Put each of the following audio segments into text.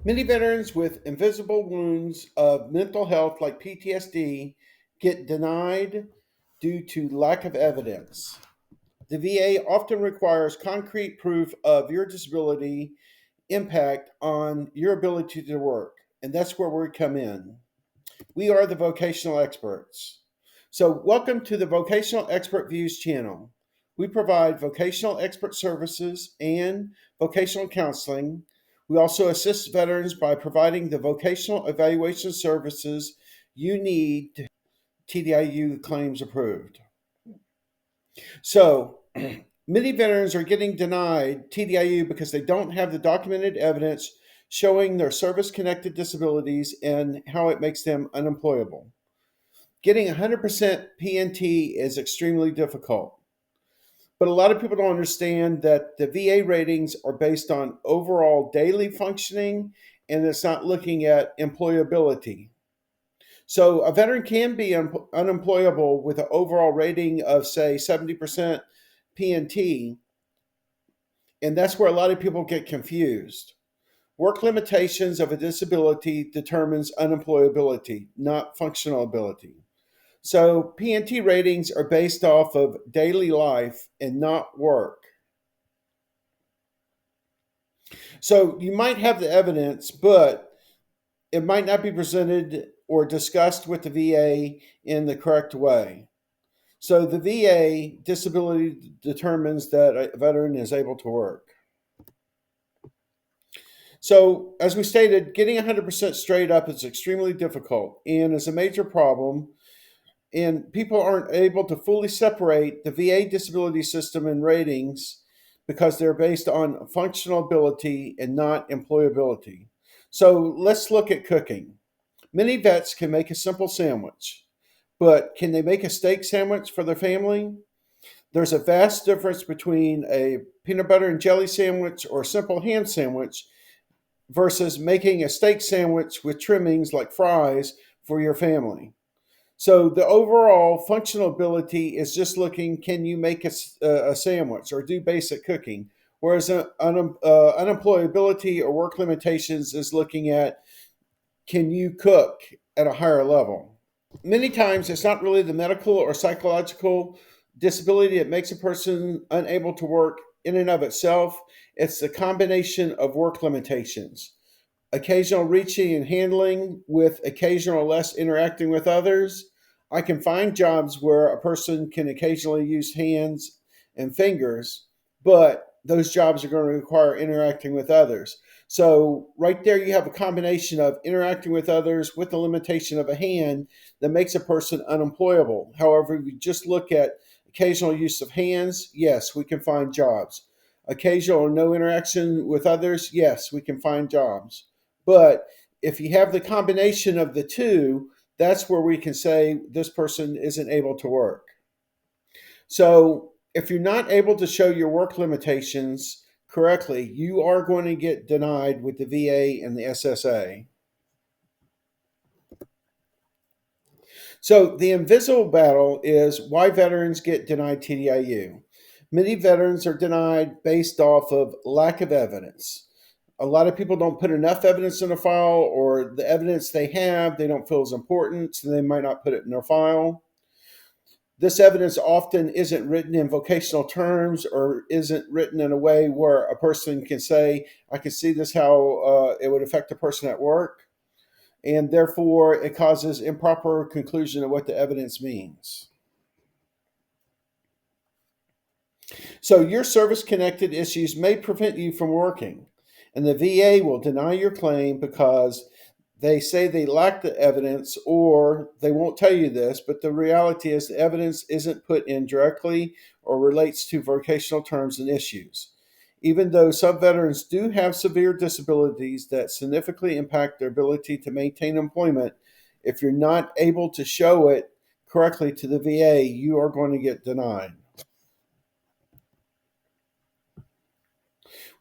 Many veterans with invisible wounds of mental health, like PTSD, get denied due to lack of evidence. The VA often requires concrete proof of your disability impact on your ability to work, and that's where we come in. We are the vocational experts. So, welcome to the Vocational Expert Views channel. We provide vocational expert services and vocational counseling. We also assist veterans by providing the vocational evaluation services you need to TDIU claims approved. So, many veterans are getting denied TDIU because they don't have the documented evidence showing their service connected disabilities and how it makes them unemployable. Getting 100% PNT is extremely difficult. But a lot of people don't understand that the VA ratings are based on overall daily functioning and it's not looking at employability. So a veteran can be unemployable with an overall rating of, say, 70% PNT, and that's where a lot of people get confused. Work limitations of a disability determines unemployability, not functional ability. So PNT ratings are based off of daily life and not work. So you might have the evidence, but it might not be presented or discussed with the VA in the correct way. So the VA disability determines that a veteran is able to work. So, as we stated, getting 100% straight up is extremely difficult and is a major problem. And people aren't able to fully separate the VA disability system and ratings because they're based on functional ability and not employability. So, let's look at cooking. Many vets can make a simple sandwich, but can they make a steak sandwich for their family? There's a vast difference between a peanut butter and jelly sandwich or a simple ham sandwich versus making a steak sandwich with trimmings like fries for your family. So the overall functional ability is just looking, can you make a sandwich or do basic cooking? Whereas unemployability or work limitations is looking at, can you cook at a higher level? Many times it's not really the medical or psychological disability that makes a person unable to work in and of itself. It's the combination of work limitations, occasional reaching and handling with occasional less interacting with others. I can find jobs where a person can occasionally use hands and fingers, but those jobs are going to require interacting with others. So, right there, you have a combination of interacting with others with the limitation of a hand that makes a person unemployable. However, if we just look at occasional use of hands, yes, we can find jobs. Occasional or no interaction with others, yes, we can find jobs. But if you have the combination of the two, that's where we can say this person isn't able to work. So if you're not able to show your work limitations correctly, you are going to get denied with the VA and the SSA. So the invisible battle is why veterans get denied TDIU. Many veterans are denied based off of lack of evidence. A lot of people don't put enough evidence in a file, or the evidence they have they don't feel is important, so they might not put it in their file. This evidence often isn't written in vocational terms or isn't written in a way where a person can say, I can see this how it would affect a person at work. And therefore, it causes improper conclusion of what the evidence means. So, your service connected issues may prevent you from working, and the VA will deny your claim because they say they lack the evidence, or they won't tell you this, but the reality is the evidence isn't put in directly or relates to vocational terms and issues. Even though some veterans do have severe disabilities that significantly impact their ability to maintain employment, if you're not able to show it correctly to the VA, you are going to get denied.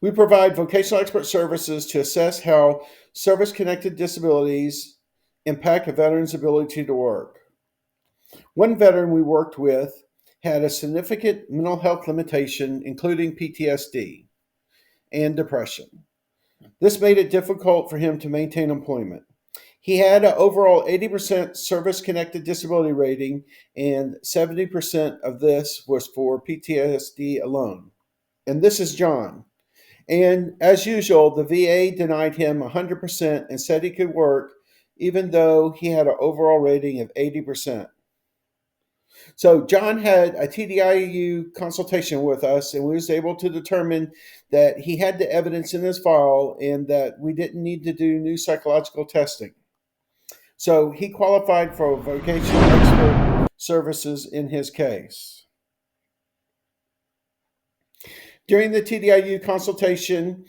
We provide vocational expert services to assess how service connected disabilities impact a veteran's ability to work. One veteran we worked with had a significant mental health limitation, including PTSD and depression. This made it difficult for him to maintain employment. He had an overall 80% service connected disability rating, and 70% of this was for PTSD alone. And this is John. And as usual, the VA denied him 100% and said he could work, even though he had an overall rating of 80%. So John had a TDIU consultation with us, and we was able to determine that he had the evidence in his file and that we didn't need to do new psychological testing. So he qualified for vocational expert services in his case. During the TDIU consultation,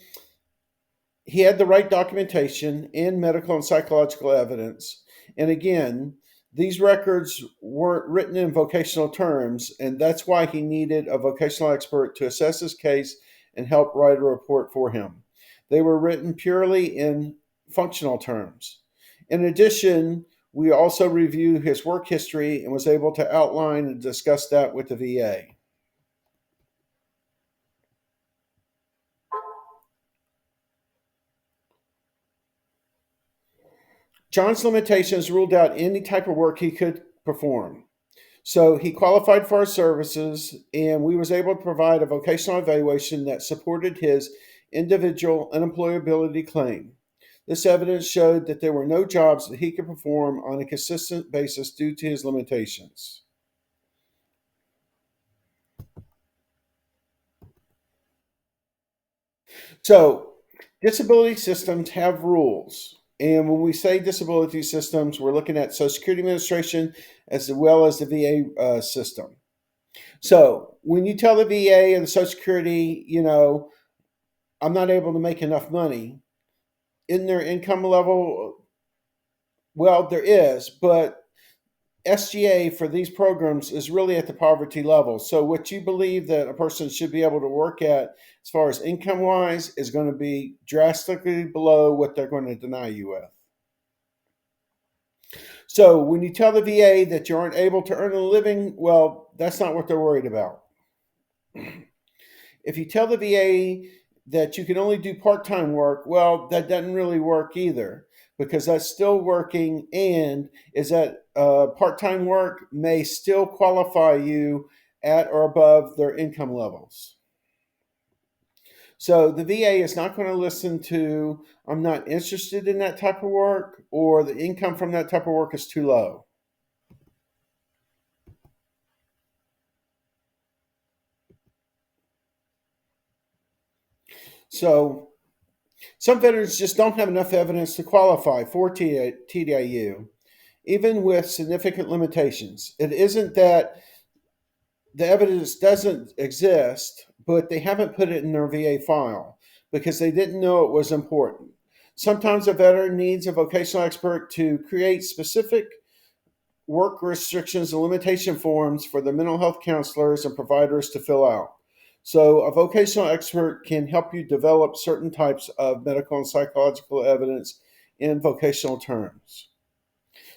he had the right documentation and medical and psychological evidence. And again, these records weren't written in vocational terms, and that's why he needed a vocational expert to assess his case and help write a report for him. They were written purely in functional terms. In addition, we also reviewed his work history and was able to outline and discuss that with the VA. John's limitations ruled out any type of work he could perform. So he qualified for our services, and we was able to provide a vocational evaluation that supported his individual unemployability claim. This evidence showed that there were no jobs that he could perform on a consistent basis due to his limitations. So, disability systems have rules. And when we say disability systems, we're looking at Social Security Administration as well as the VA system. So, when you tell the VA and the Social Security, I'm not able to make enough money, in their income level, well, there is, but SGA for these programs is really at the poverty level. So what you believe that a person should be able to work at as far as income wise is going to be drastically below what they're going to deny you with. So when you tell the VA that you aren't able to earn a living, well, that's not what they're worried about. If you tell the VA that you can only do part-time work, well, that doesn't really work either, because that's still working, and is that part-time work may still qualify you at or above their income levels. So the VA is not going to listen to, I'm not interested in that type of work, or the income from that type of work is too low. So some veterans just don't have enough evidence to qualify for TDIU, even with significant limitations. It isn't that the evidence doesn't exist, but they haven't put it in their VA file because they didn't know it was important. Sometimes a veteran needs a vocational expert to create specific work restrictions and limitation forms for the mental health counselors and providers to fill out. So, a vocational expert can help you develop certain types of medical and psychological evidence in vocational terms.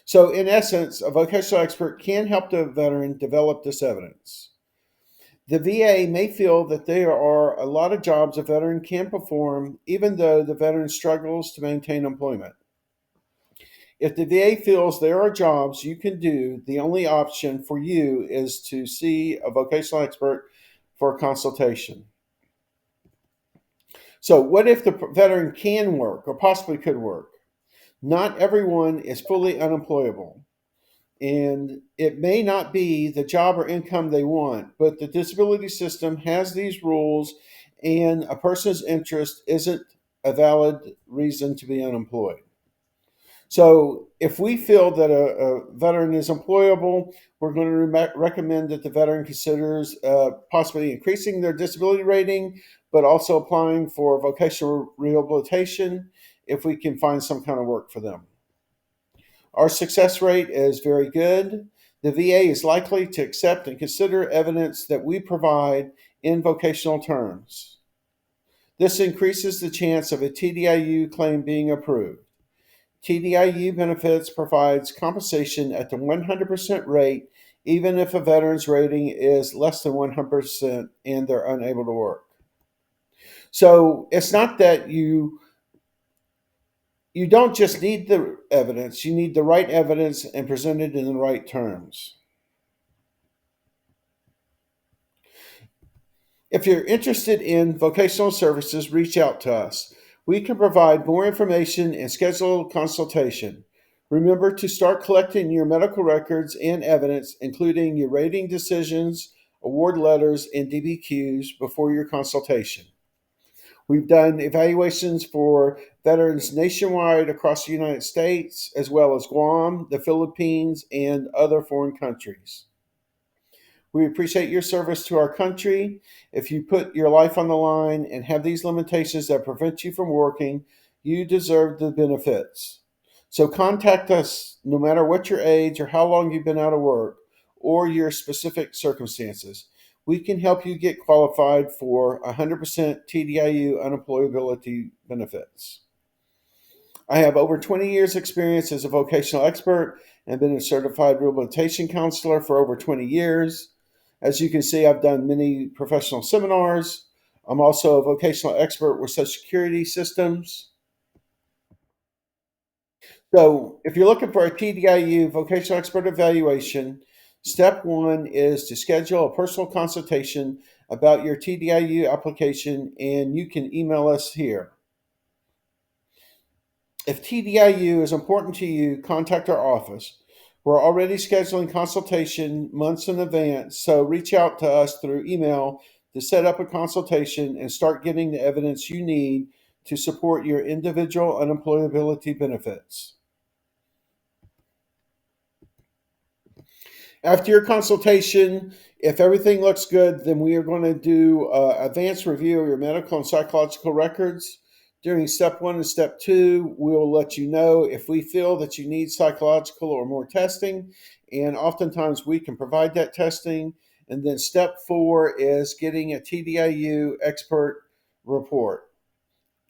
So, in essence, a vocational expert can help the veteran develop this evidence. The VA may feel that there are a lot of jobs a veteran can perform, even though the veteran struggles to maintain employment. If the VA feels there are jobs you can do, the only option for you is to see a vocational expert for a consultation. So, what if the veteran can work or possibly could work? Not everyone is fully unemployable, and it may not be the job or income they want, but the disability system has these rules, and a person's interest isn't a valid reason to be unemployed. So, if we feel that a veteran is employable, we're going to recommend that the veteran considers possibly increasing their disability rating, but also applying for vocational rehabilitation if we can find some kind of work for them. Our success rate is very good. The VA is likely to accept and consider evidence that we provide in vocational terms. This increases the chance of a TDIU claim being approved. TDIU benefits provides compensation at the 100% rate, even if a veteran's rating is less than 100% and they're unable to work. So it's not that you You don't just need the evidence, you need the right evidence and presented in the right terms. If you're interested in vocational services, reach out to us. We can provide more information and schedule a consultation. Remember to start collecting your medical records and evidence, including your rating decisions, award letters, and DBQs before your consultation. We've done evaluations for veterans nationwide across the United States, as well as Guam, the Philippines, and other foreign countries. We appreciate your service to our country. If you put your life on the line and have these limitations that prevent you from working, you deserve the benefits. So contact us no matter what your age or how long you've been out of work or your specific circumstances. We can help you get qualified for 100% TDIU unemployability benefits. I have over 20 years experience as a vocational expert and been a certified rehabilitation counselor for over 20 years. As you can see, I've done many professional seminars. I'm also a vocational expert with Social Security systems. So, if you're looking for a TDIU Vocational Expert Evaluation, step one is to schedule a personal consultation about your TDIU application, and you can email us here. If TDIU is important to you, contact our office. We're already scheduling consultation months in advance, so reach out to us through email to set up a consultation and start getting the evidence you need to support your individual unemployability benefits. After your consultation, if everything looks good, then we are going to do an advanced review of your medical and psychological records. During step one and step two, we'll let you know if we feel that you need psychological or more testing, and oftentimes we can provide that testing. And then step four is getting a TDIU expert report.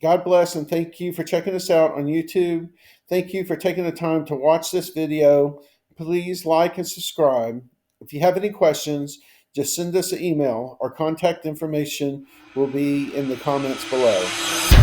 God bless, and thank you for checking us out on YouTube. Thank you for taking the time to watch this video. Please like and subscribe. If you have any questions, just send us an email. Our contact information will be in the comments below.